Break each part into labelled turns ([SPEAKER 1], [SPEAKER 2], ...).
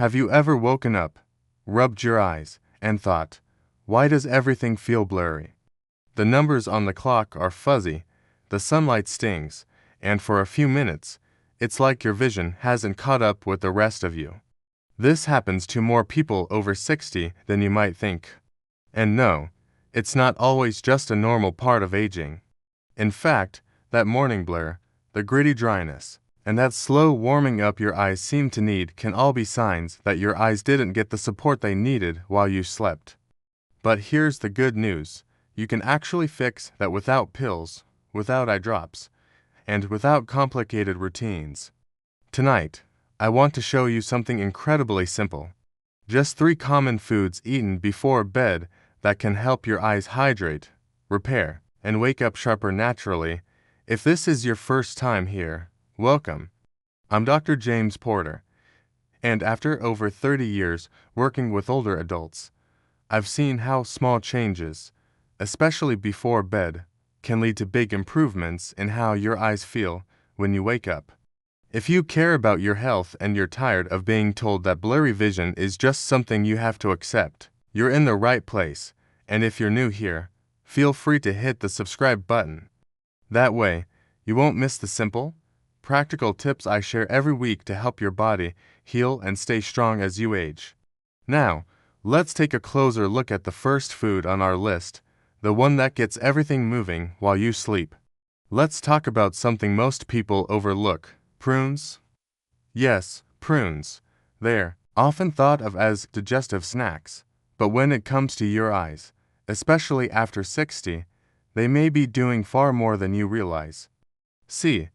[SPEAKER 1] Have you ever woken up, rubbed your eyes, and thought, why does everything feel blurry? The numbers on the clock are fuzzy, the sunlight stings, and for a few minutes, it's like your vision hasn't caught up with the rest of you. This happens to more people over 60 than you might think. And no, it's not always just a normal part of aging. In fact, that morning blur, the gritty dryness, and that slow warming up your eyes seem to need can all be signs that your eyes didn't get the support they needed while you slept. But here's the good news. You can actually fix that without pills, without eye drops, and without complicated routines. Tonight, I want to show you something incredibly simple. Just 3 common foods eaten before bed that can help your eyes hydrate, repair, and wake up sharper naturally. If this is your first time here, welcome. I'm Dr. James Porter, and after over 30 years working with older adults, I've seen how small changes, especially before bed, can lead to big improvements in how your eyes feel when you wake up. If you care about your health and you're tired of being told that blurry vision is just something you have to accept, you're in the right place, and if you're new here, feel free to hit the subscribe button. That way, you won't miss the simple, practical tips I share every week to help your body heal and stay strong as you age. Now, let's take a closer look at the first food on our list, the one that gets everything moving while you sleep. Let's talk about something most people overlook. Prunes? Yes, prunes. They're often thought of as digestive snacks, but when it comes to your eyes, especially after 60, they may be doing far more than you realize. See,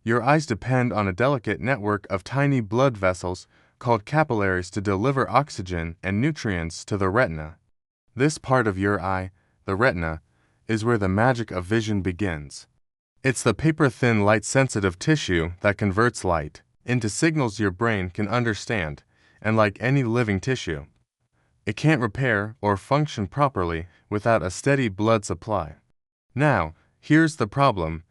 [SPEAKER 1] your eyes depend on a delicate network of tiny blood vessels called capillaries to deliver oxygen and nutrients to the retina. This part of your eye, the retina, is where the magic of vision begins. It's the paper-thin light-sensitive tissue that converts light into signals your brain can understand, and like any living tissue, it can't repair or function properly without a steady blood supply. Now, here's the problem.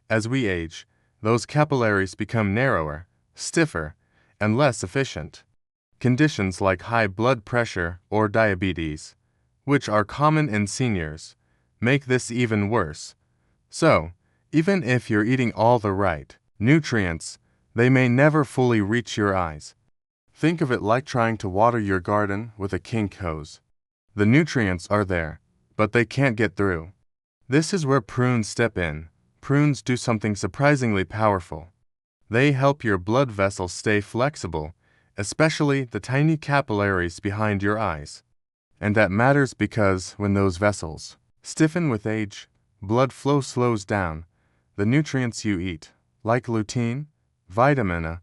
[SPEAKER 1] As we age, those capillaries become narrower, stiffer, and less efficient. Conditions like high blood pressure or diabetes, which are common in seniors, make this even worse. So, even if you're eating all the right nutrients, they may never fully reach your eyes. Think of it like trying to water your garden with a kink hose. The nutrients are there, but they can't get through. This is where prunes step in. Prunes do something surprisingly powerful. They help your blood vessels stay flexible, especially the tiny capillaries behind your eyes. And that matters because when those vessels stiffen with age, blood flow slows down. The nutrients you eat, like lutein, vitamin A,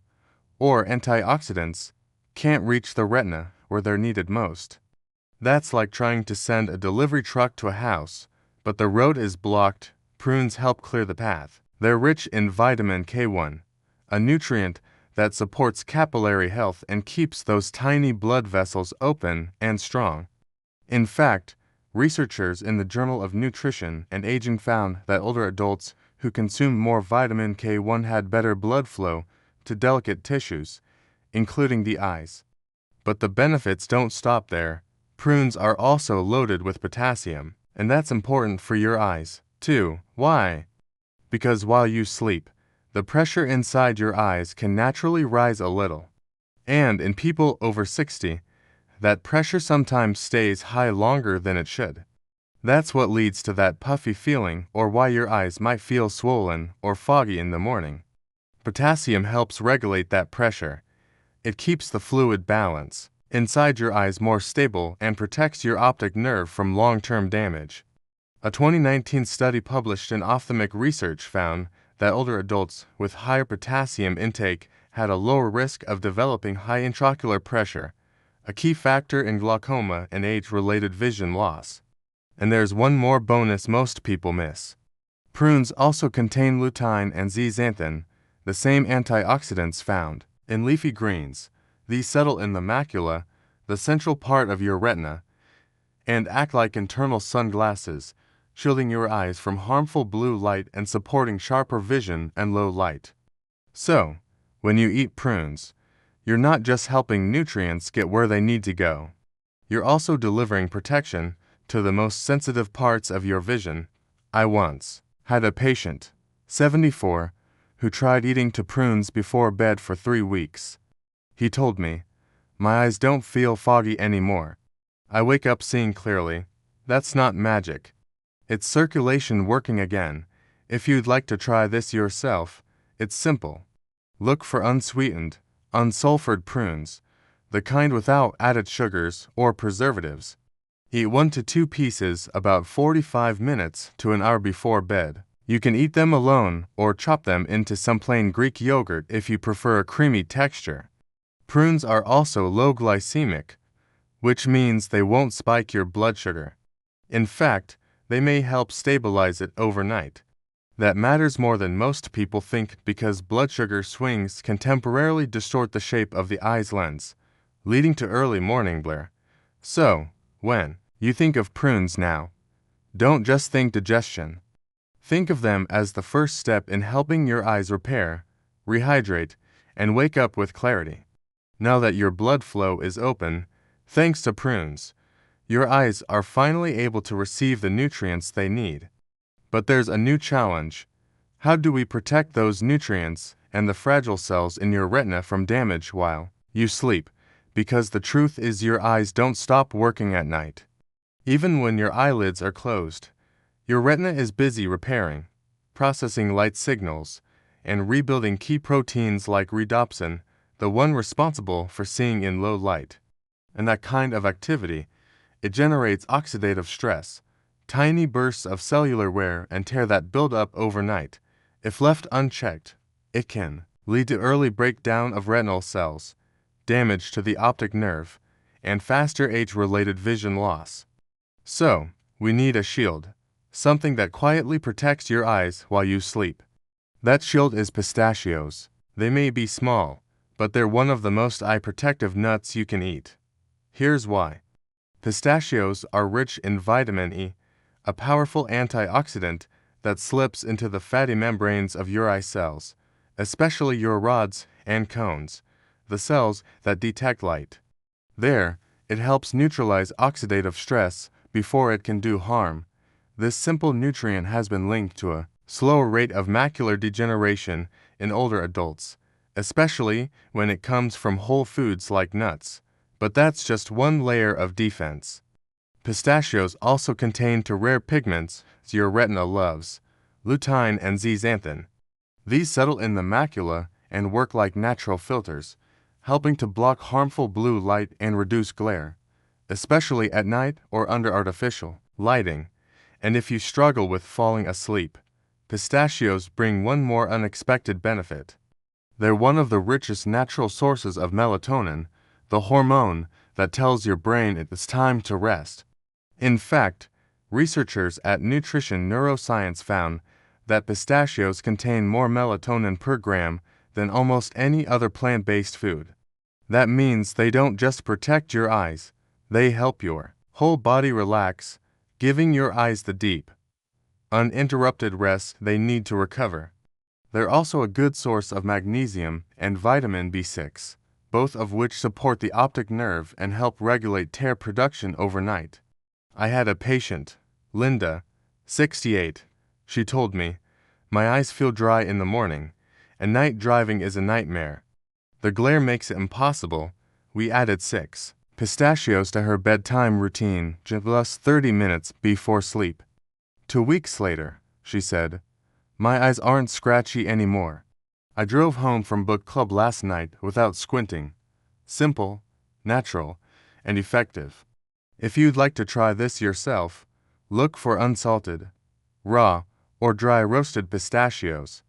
[SPEAKER 1] or antioxidants, can't reach the retina where they're needed most. That's like trying to send a delivery truck to a house, but the road is blocked. Prunes help clear the path. They're rich in vitamin K1, a nutrient that supports capillary health and keeps those tiny blood vessels open and strong. In fact, researchers in the Journal of Nutrition and Aging found that older adults who consumed more vitamin K1 had better blood flow to delicate tissues, including the eyes. But the benefits don't stop there. Prunes are also loaded with potassium, and that's important for your eyes, too. Why? Because while you sleep, the pressure inside your eyes can naturally rise a little. And in people over 60, that pressure sometimes stays high longer than it should. That's what leads to that puffy feeling or why your eyes might feel swollen or foggy in the morning. Potassium helps regulate that pressure. It keeps the fluid balance inside your eyes more stable and protects your optic nerve from long-term damage. A 2019 study published in Ophthalmic Research found that older adults with higher potassium intake had a lower risk of developing high intraocular pressure, a key factor in glaucoma and age-related vision loss. And there's one more bonus most people miss. Prunes also contain lutein and zeaxanthin, the same antioxidants found in leafy greens. These settle in the macula, the central part of your retina, and act like internal sunglasses, shielding your eyes from harmful blue light and supporting sharper vision and low light. So, when you eat prunes, You're not just helping nutrients get where they need to go. You're also delivering protection to the most sensitive parts of your vision. I once had a patient, 74, who tried eating two prunes before bed for 3 weeks. He told me, "My eyes don't feel foggy anymore. I wake up seeing clearly." That's not magic. It's circulation working again. If you'd like to try this yourself, it's simple. Look for unsweetened, unsulfured prunes, the kind without added sugars or preservatives. Eat 1 to 2 pieces about 45 minutes to an hour before bed. You can eat them alone or chop them into some plain Greek yogurt if you prefer a creamy texture. Prunes are also low glycemic, which means they won't spike your blood sugar. In fact, they may help stabilize it overnight. That matters more than most people think because blood sugar swings can temporarily distort the shape of the eye's lens, leading to early morning glare. So, when you think of prunes now, don't just think digestion. Think of them as the first step in helping your eyes repair, rehydrate, and wake up with clarity. Now that your blood flow is open, thanks to prunes, your eyes are finally able to receive the nutrients they need. But there's a new challenge. How do we protect those nutrients and the fragile cells in your retina from damage while you sleep? Because the truth is your eyes don't stop working at night. Even when your eyelids are closed, your retina is busy repairing, processing light signals, and rebuilding key proteins like rhodopsin, the one responsible for seeing in low light. And that kind of activity, it generates oxidative stress, tiny bursts of cellular wear and tear that build up overnight. If left unchecked, it can lead to early breakdown of retinal cells, damage to the optic nerve, and faster age-related vision loss. So, we need a shield, something that quietly protects your eyes while you sleep. That shield is pistachios. They may be small, but they're one of the most eye-protective nuts you can eat. Here's why. Pistachios are rich in vitamin E, a powerful antioxidant that slips into the fatty membranes of your eye cells, especially your rods and cones, the cells that detect light. There, it helps neutralize oxidative stress before it can do harm. This simple nutrient has been linked to a slower rate of macular degeneration in older adults, especially when it comes from whole foods like nuts. But that's just one layer of defense. Pistachios also contain two rare pigments your retina loves, lutein and zeaxanthin. These settle in the macula and work like natural filters, helping to block harmful blue light and reduce glare, especially at night or under artificial lighting. And if you struggle with falling asleep, pistachios bring one more unexpected benefit. They're one of the richest natural sources of melatonin, the hormone that tells your brain it's time to rest. In fact, researchers at Nutrition Neuroscience found that pistachios contain more melatonin per gram than almost any other plant-based food. That means they don't just protect your eyes, they help your whole body relax, giving your eyes the deep, uninterrupted rest they need to recover. They're also a good source of magnesium and vitamin B6, both of which support the optic nerve and help regulate tear production overnight. I had a patient, Linda, 68. She told me, "My eyes feel dry in the morning, and night driving is a nightmare. The glare makes it impossible." We added 6 pistachios to her bedtime routine just 30 minutes before sleep. 2 weeks later, she said, "My eyes aren't scratchy anymore. I drove home from book club last night without squinting." Simple, natural, and effective. If you'd like to try this yourself, look for unsalted, raw, or dry roasted pistachios.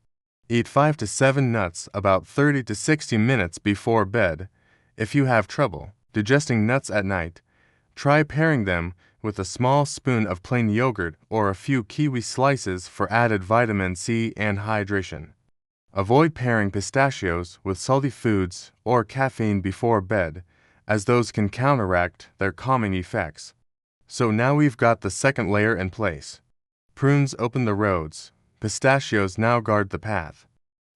[SPEAKER 1] Eat 5 to 7 nuts about 30 to 60 minutes before bed. If you have trouble digesting nuts at night, try pairing them with a small spoon of plain yogurt or a few kiwi slices for added vitamin C and hydration. Avoid pairing pistachios with salty foods or caffeine before bed, as those can counteract their calming effects. So now we've got the second layer in place. Prunes open the roads, pistachios now guard the path.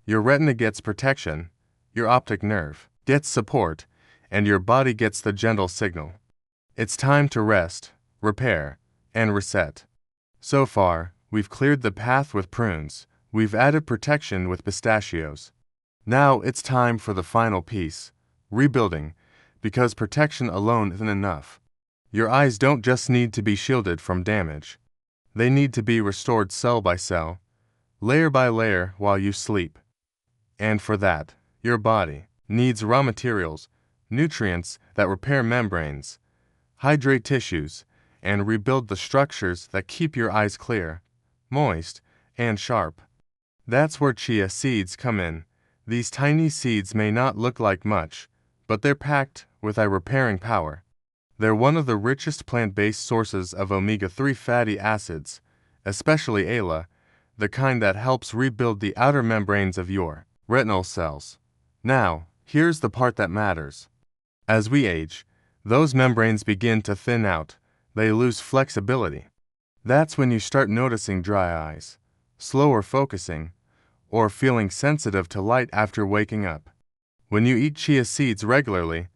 [SPEAKER 1] Your retina gets protection, your optic nerve gets support, and your body gets the gentle signal. It's time to rest, repair, and reset. So far, we've cleared the path with prunes, we've added protection with pistachios. Now it's time for the final piece, rebuilding, because protection alone isn't enough. Your eyes don't just need to be shielded from damage. They need to be restored cell by cell, layer by layer while you sleep. And for that, your body needs raw materials, nutrients that repair membranes, hydrate tissues, and rebuild the structures that keep your eyes clear, moist, and sharp. That's where chia seeds come in. These tiny seeds may not look like much, but they're packed with eye-repairing power. They're one of the richest plant-based sources of omega-3 fatty acids, especially ALA, the kind that helps rebuild the outer membranes of your retinal cells. Now, here's the part that matters. As we age, those membranes begin to thin out. They lose flexibility. That's when you start noticing dry eyes, slower focusing, or feeling sensitive to light after waking up. When you eat chia seeds regularly,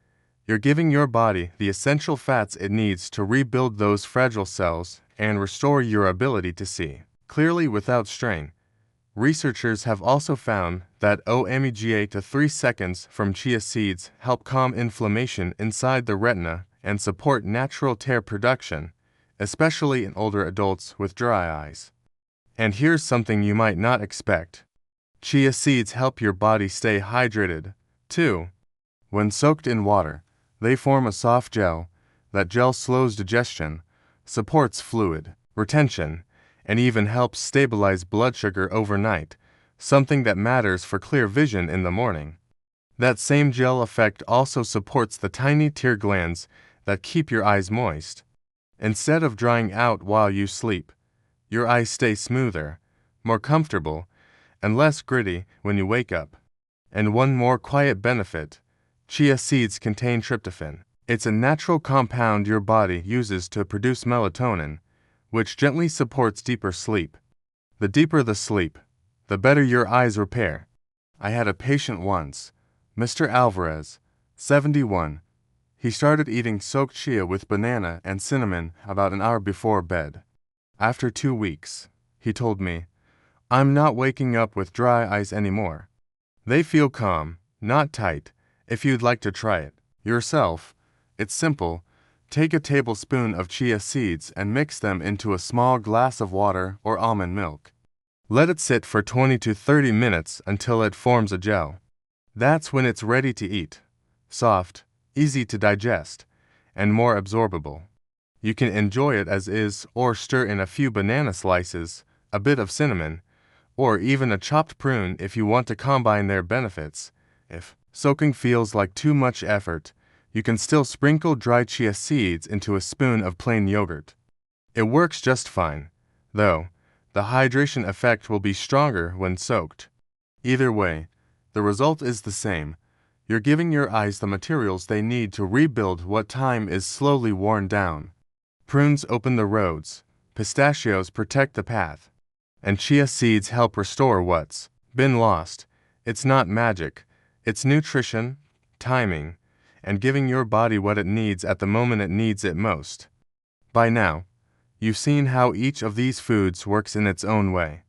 [SPEAKER 1] you're giving your body the essential fats it needs to rebuild those fragile cells and restore your ability to see clearly without strain. Researchers have also found that omega to 3 seconds from chia seeds help calm inflammation inside the retina and support natural tear production, especially in older adults with dry eyes. And here's something you might not expect. Chia seeds help your body stay hydrated, too. When soaked in water, they form a soft gel. That gel slows digestion, supports fluid retention, and even helps stabilize blood sugar overnight, something that matters for clear vision in the morning. That same gel effect also supports the tiny tear glands that keep your eyes moist. Instead of drying out while you sleep, your eyes stay smoother, more comfortable, and less gritty when you wake up. And one more quiet benefit: chia seeds contain tryptophan. It's a natural compound your body uses to produce melatonin, which gently supports deeper sleep. The deeper the sleep, the better your eyes repair. I had a patient once, Mr. Alvarez, 71. He started eating soaked chia with banana and cinnamon about an hour before bed. After 2 weeks, he told me, "I'm not waking up with dry eyes anymore. They feel calm, not tight." If you'd like to try it yourself, it's simple. Take a tablespoon of chia seeds and mix them into a small glass of water or almond milk. Let it sit for 20 to 30 minutes until it forms a gel. That's when it's ready to eat. Soft, easy to digest, and more absorbable. You can enjoy it as is or stir in a few banana slices, a bit of cinnamon, or even a chopped prune if you want to combine their benefits. If soaking feels like too much effort, you can still sprinkle dry chia seeds into a spoon of plain yogurt. It works just fine, though the hydration effect will be stronger when soaked. Either way, the result is the same. You're giving your eyes the materials they need to rebuild what time is slowly worn down. Prunes open the roads, pistachios protect the path, and chia seeds help restore what's been lost. It's not magic, it's nutrition, timing, and giving your body what it needs at the moment it needs it most. By now, you've seen how each of these foods works in its own way.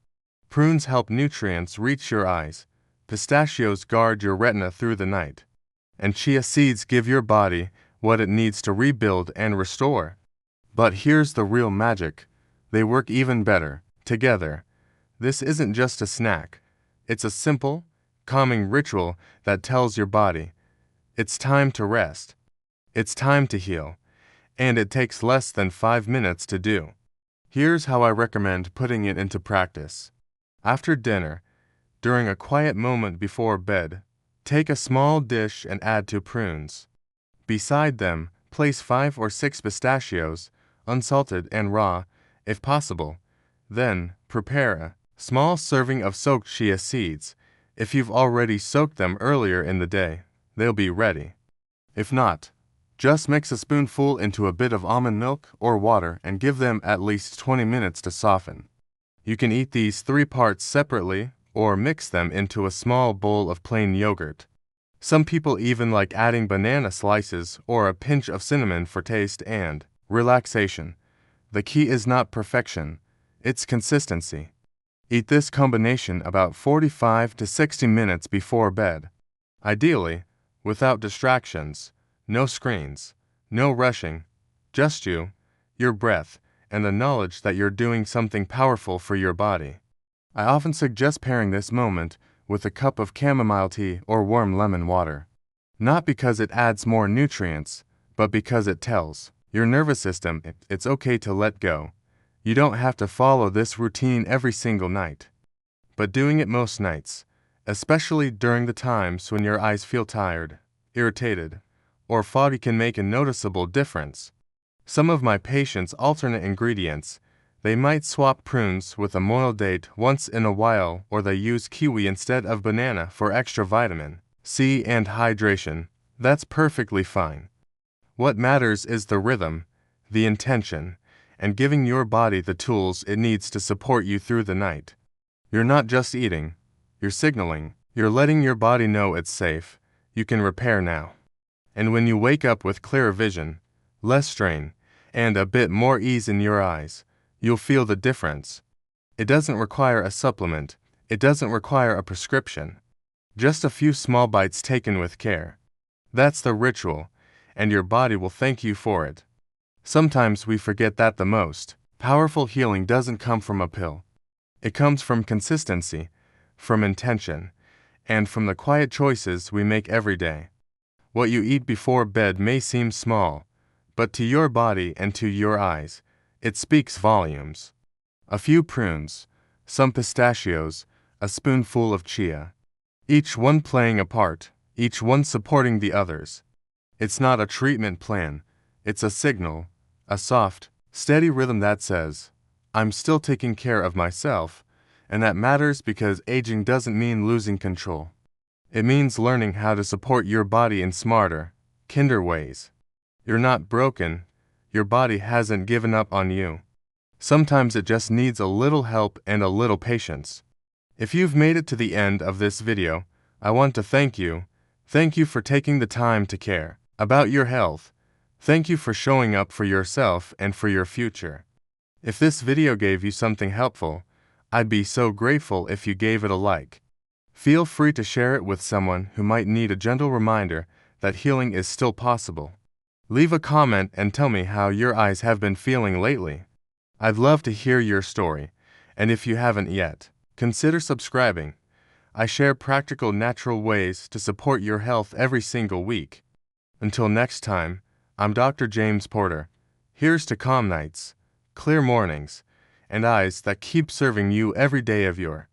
[SPEAKER 1] Prunes help nutrients reach your eyes, pistachios guard your retina through the night, and chia seeds give your body what it needs to rebuild and restore. But here's the real magic: they work even better together. This isn't just a snack. It's a simple, calming ritual that tells your body, it's time to rest. It's time to heal. And it takes less than 5 minutes to do. Here's how I recommend putting it into practice. After dinner, during a quiet moment before bed, take a small dish and add 2 prunes. Beside them, place 5 or 6 pistachios, unsalted and raw, if possible. Then, prepare a small serving of soaked chia seeds. If you've already soaked them earlier in the day, they'll be ready. If not, just mix a spoonful into a bit of almond milk or water and give them at least 20 minutes to soften. You can eat these 3 parts separately or mix them into a small bowl of plain yogurt. Some people even like adding banana slices or a pinch of cinnamon for taste and relaxation. The key is not perfection, it's consistency. Eat this combination about 45 to 60 minutes before bed. Ideally, without distractions, no screens, no rushing, just you, your breath, and the knowledge that you're doing something powerful for your body. I often suggest pairing this moment with a cup of chamomile tea or warm lemon water. Not because it adds more nutrients, but because it tells your nervous system it's okay to let go. You don't have to follow this routine every single night. But doing it most nights, especially during the times when your eyes feel tired, irritated, or foggy, can make a noticeable difference. Some of my patients alternate ingredients. They might swap prunes with a moiled date once in a while, or they use kiwi instead of banana for extra vitamin C and hydration. That's perfectly fine. What matters is the rhythm, the intention, and giving your body the tools it needs to support you through the night. You're not just eating, you're signaling. You're letting your body know it's safe, you can repair now. And when you wake up with clearer vision, less strain, and a bit more ease in your eyes, you'll feel the difference. It doesn't require a supplement, it doesn't require a prescription. Just a few small bites taken with care. That's the ritual, and your body will thank you for it. Sometimes we forget that the most powerful healing doesn't come from a pill. It comes from consistency, from intention, and from the quiet choices we make every day. What you eat before bed may seem small, but to your body and to your eyes, it speaks volumes. A few prunes, some pistachios, a spoonful of chia. Each one playing a part, each one supporting the others. It's not a treatment plan, it's a signal, a soft, steady rhythm that says, I'm still taking care of myself, and that matters because aging doesn't mean losing control. It means learning how to support your body in smarter, kinder ways. You're not broken, your body hasn't given up on you. Sometimes it just needs a little help and a little patience. If you've made it to the end of this video, I want to thank you. Thank you for taking the time to care about your health. Thank you for showing up for yourself and for your future. If this video gave you something helpful, I'd be so grateful if you gave it a like. Feel free to share it with someone who might need a gentle reminder that healing is still possible. Leave a comment and tell me how your eyes have been feeling lately. I'd love to hear your story, and if you haven't yet, consider subscribing. I share practical, natural ways to support your health every single week. Until next time, I'm Dr. James Porter. Here's to calm nights, clear mornings, and eyes that keep serving you every day of your